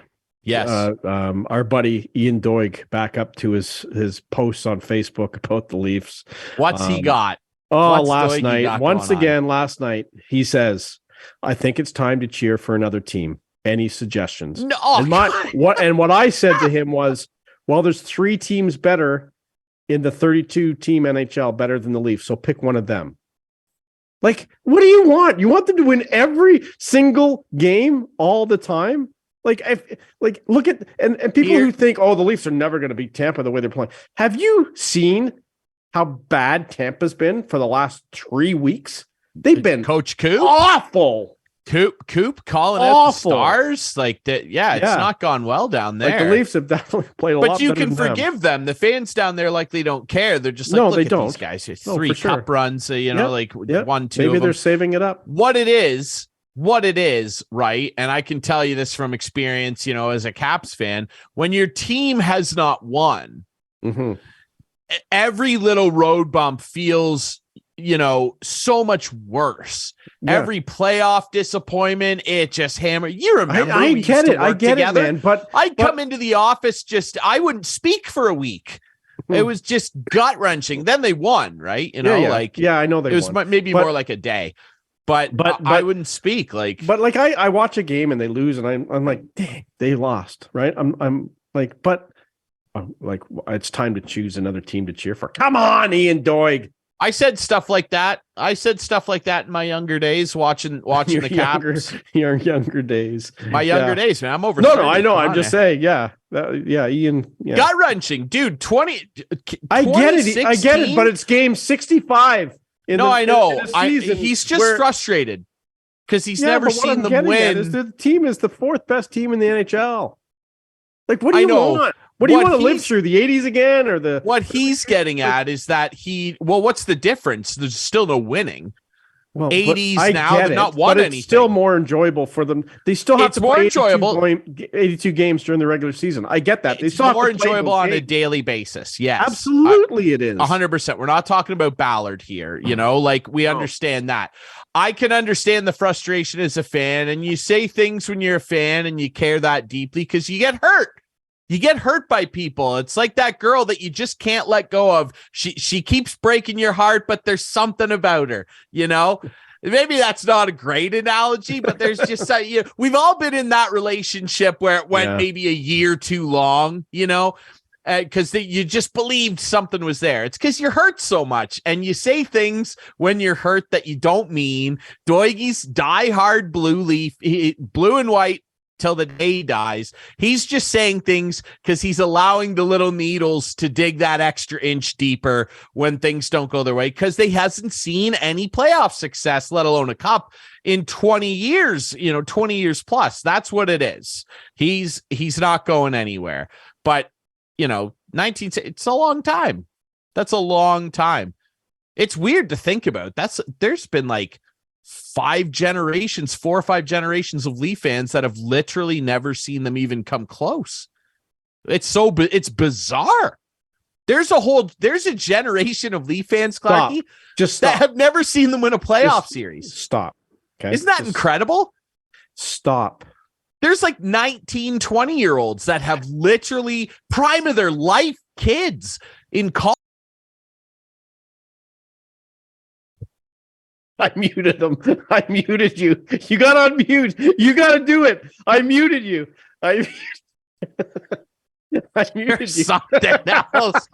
Yes. our buddy Ian Doig back up to his posts on Facebook about the Leafs. What's he got? Oh, What's last Doig night, got once going on? again, last night, he says, I think it's time to cheer for another team. Any suggestions? No, And what I said to him was, well, there's 3 teams better in the 32 team NHL better than the Leafs. So pick one of them. Like, what do you want? You want them to win every single game all the time? Look at and people Here- who think, oh, the Leafs are never going to beat Tampa the way they're playing. Have you seen how bad Tampa's been for the last 3 weeks? They've been Coach Coop. awful. Coop calling out the Awful. Stars like that. Yeah, it's Yeah. not gone well down there. Like the Leafs have definitely played a lot but you better can than them. forgive them. The fans down there likely don't care. They're just like, No, look they at don't. these guys. It's No, 3 for sure. cup runs. Yep, 1, 2. Maybe of they're them. saving it up. What it is, right? And I can tell you this from experience, as a Caps fan, when your team has not won, Mhm. every little road bump feels, so much worse. Yeah. Every playoff disappointment, it just hammered. You remember? I we used get to it. I work get together. it, man. But I'd come into the office, I wouldn't speak for a week. Hmm. It was just gut wrenching. Then they won, right? yeah. I know they it was won. maybe But- more like a day, but I but- wouldn't speak like. But like I watch a game and they lose and I'm like, dang, they lost, right? I'm like, but I'm like, it's time to choose another team to cheer for. Come on, Ian Doig. I said stuff like that. In my younger days, watching the Caps. Your younger days. My younger days, man. I'm over. No, 30. I know. Come I'm on, just man. saying. Yeah, Ian. Yeah. Gut wrenching, dude. 20. I get it. 2016? But it's game 65. I know. in a season He's just where- frustrated because he's Yeah, never but what seen I'm them getting at win. is the team is the 4th best team in the NHL. Like, what do I you know, want? What do you What want to live he's- through, the 80s again, or the? What he's getting at is that what's the difference? There's still no winning. Well, 80s I now, get they've it, not won but it's anything. still more enjoyable for them. They still have It's to more play enjoyable. 82 games during the regular season. I get that. They It's still have more to play enjoyable those on a games. daily basis. Yes. Absolutely, it is. 100%. We're not talking about Ballard here. Like we understand that. I can understand the frustration as a fan, and you say things when you're a fan and you care that deeply because you get hurt. You get hurt by people. It's like that girl that you just can't let go of. She keeps breaking your heart, but there's something about her, Maybe that's not a great analogy, but there's just we've all been in that relationship where it went maybe a year too long, because you just believed something was there. It's because you're hurt so much, and you say things when you're hurt that you don't mean. Doigie's diehard blue and white till the day he dies. He's just saying things because he's allowing the little needles to dig that extra inch deeper when things don't go their way, because they hasn't seen any playoff success, let alone a cup, in 20 years, 20 years plus. That's what it is. He's not going anywhere. But 19, it's a long time. That's a long time. It's weird to think about. There's been like 4 or 5 generations of Leaf fans that have literally never seen them even come close. It's bizarre. There's a generation of Leaf fans, Clarkey, that have never seen them win a playoff series. Stop. Okay. Isn't that incredible? Stop. There's like 19, 20-year-olds that have literally prime of their life kids in college. I muted them. I muted you. You got on mute. You got to do it. I muted you. I muted you. Something else.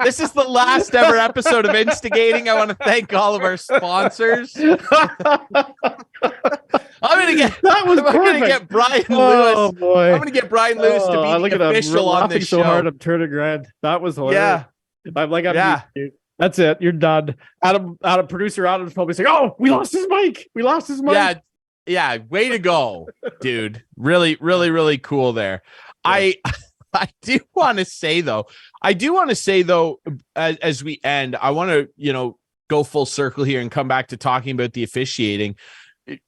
This is the last ever episode of Instigating. I want to thank all of our sponsors. I'm gonna get Bryan Lewis. Oh boy! I'm gonna get Bryan Lewis to be the official on this show. So hard, I'm turning red. That was hilarious. Yeah. I'm muted you. That's it. You're done. Producer Adam's probably saying, "Oh, we lost his mic. We lost his mic." Yeah. Way to go, dude. Really, really, really cool there. Yeah. I do want to say though, as we end, I want to, go full circle here and come back to talking about the officiating.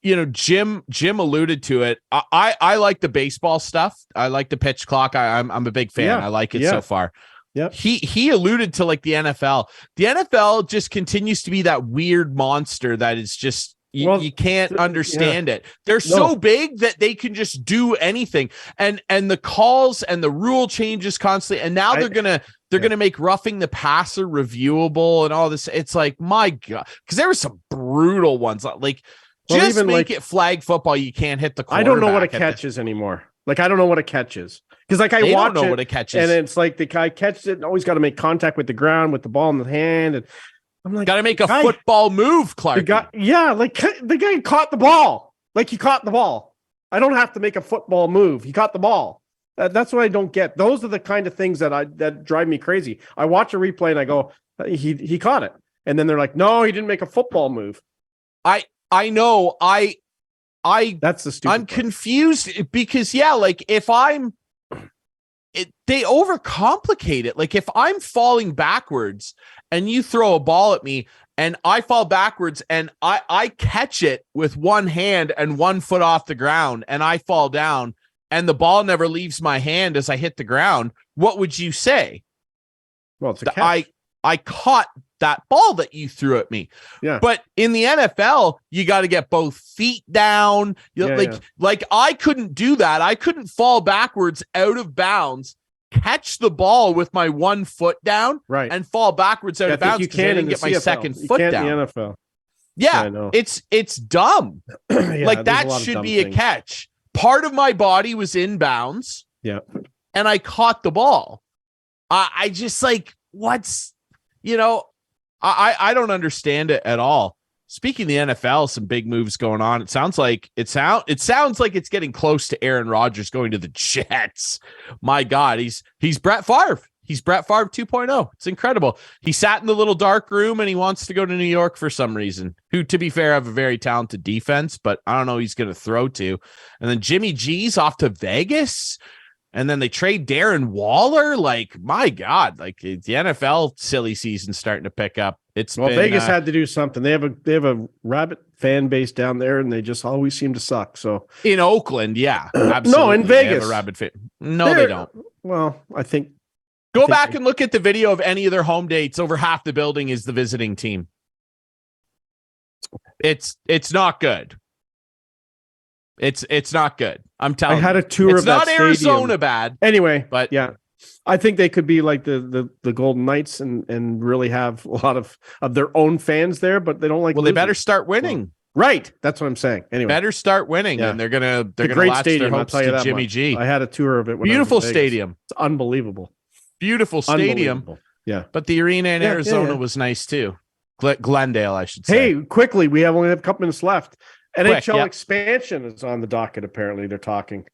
Jim alluded to it. I like the baseball stuff. I like the pitch clock. I'm a big fan. I like it so far. Yep. He alluded to like the NFL. The NFL just continues to be that weird monster that is just you can't understand it. They're so big that they can just do anything. And the calls and the rule changes constantly. And now they're gonna make roughing the passer reviewable and all this. It's like, my God, because there were some brutal ones. Like just make it flag football. You can't hit the quarterback. I don't know what a catch is anymore. Like, I don't know what a catch is. Because like I watch don't know it, what a catch is. And it's like the guy catches it and always got to make contact with the ground with the ball in the hand. And I'm like, got to make a football move, Clark. The guy caught the ball. Like he caught the ball. I don't have to make a football move. He caught the ball. That's what I don't get. Those are the kind of things that drive me crazy. I watch a replay and I go, he caught it. And then they're like, no, he didn't make a football move. I know. That's the stupid I'm part. Confused because like if they overcomplicate it. Like if I'm falling backwards and you throw a ball at me and I fall backwards and I catch it with one hand and 1 foot off the ground and I fall down and the ball never leaves my hand as I hit the ground, what would you say? Well, it's a catch. I caught that ball that you threw at me. Yeah. But in the NFL, you got to get both feet down. Like I couldn't do that. I couldn't fall backwards out of bounds, catch the ball with my 1 foot down, and fall backwards out of bounds. You can't get my second foot down. In the NFL. Yeah, it's dumb. Like that should be a catch. Part of my body was in bounds. Yeah. And I caught the ball. I just like, what's, I don't understand it at all. Speaking of the NFL, some big moves going on. It sounds like it's getting close to Aaron Rodgers going to the Jets. My God, he's Brett Favre. He's Brett Favre 2.0. It's incredible. He sat in the little dark room and he wants to go to New York for some reason. Who, to be fair, have a very talented defense, but I don't know who he's going to throw to. And then Jimmy G's off to Vegas. And then they trade Darren Waller. Like, my God, like the NFL silly season starting to pick up. Vegas had to do something. They have a rabid fan base down there, and they just always seem to suck. So in Oakland, yeah, absolutely. No, in Vegas, they have a rabid fan. No, they don't. Well, I think go back and look at the video of any of their home dates. Over half the building is the visiting team. It's not good. It's not good. I'm telling you. I had a tour of that stadium. It's not Arizona stadium. bad. Anyway, but yeah. I think they could be like the Golden Knights and really have a lot of their own fans there, but they don't like. Well, they better start winning. Right, that's what I'm saying. Anyway, better start winning, and they're gonna latch their hopes to Jimmy G. I had a tour of it. Beautiful stadium. It's unbelievable. Beautiful stadium. Unbelievable. Yeah, but the arena in Arizona was nice too. Glendale, I should say. Hey, quickly, we only have a couple minutes left. NHL expansion is on the docket. Apparently, they're talking.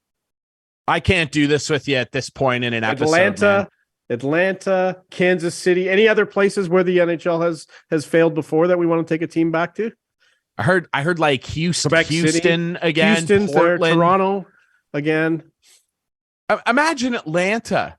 I can't do this with you at this point in an episode. Atlanta, Kansas City, any other places where the NHL has failed before that we want to take a team back to? I heard like Houston City. again, Houston's Portland. there, Toronto again. Imagine Atlanta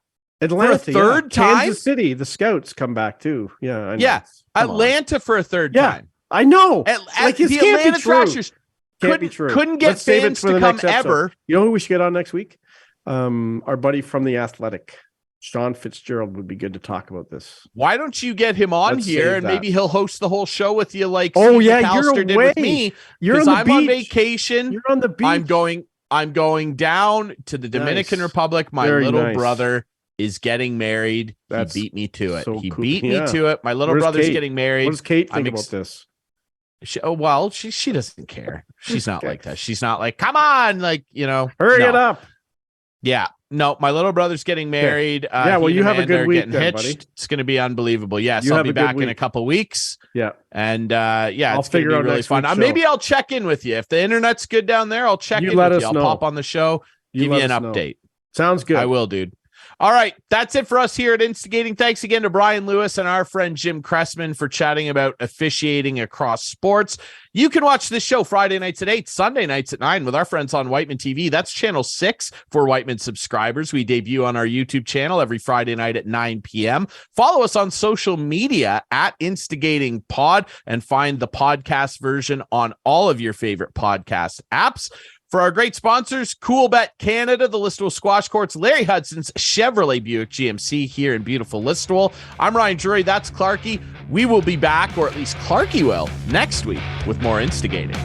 for a third time. Kansas City, the Scouts come back too. Yeah, I know. Yeah, Atlanta for a third time. I know. Like the Atlanta Thrashers couldn't get fans to come ever. You know who we should get on next week? Our buddy from The Athletic, Sean Fitzgerald, would be good to talk about this. Why don't you get him on here and maybe he'll host the whole show with you like Steve you're away. Did with me. You're on the I'm beach. On vacation. You're on the beach. I'm going down to the Dominican Republic. My little brother is getting married. He beat me to it. He beat me to it. My little brother's getting married. What does Kate think about this? She doesn't care. She's not like that. She's not like, come on, like, hurry it up. Yeah. No, my little brother's getting married. You have a good week then, buddy. It's going to be unbelievable. Yes, I'll be back in a couple weeks. Yeah. And it's going to be really fun. Maybe I'll check in with you. If the internet's good down there, I'll check in with you. I'll pop on the show, give you an update. Sounds good. I will, dude. All right, that's it for us here at Instigating. Thanks again to Bryan Lewis and our friend Jim Cressman for chatting about officiating across sports. You can watch this show Friday nights at 8, Sunday nights at 9 with our friends on Whiteman TV. That's channel 6 for Whiteman subscribers. We debut on our YouTube channel every Friday night at 9 p.m. Follow us on social media at Instigating Pod and find the podcast version on all of your favorite podcast apps. For our great sponsors, Coolbet Canada, the Listowel Squash Courts, Larry Hudson's Chevrolet Buick GMC here in beautiful Listowel. I'm Ryan Drury. That's Clarkey. We will be back, or at least Clarkey will, next week with more Instigating.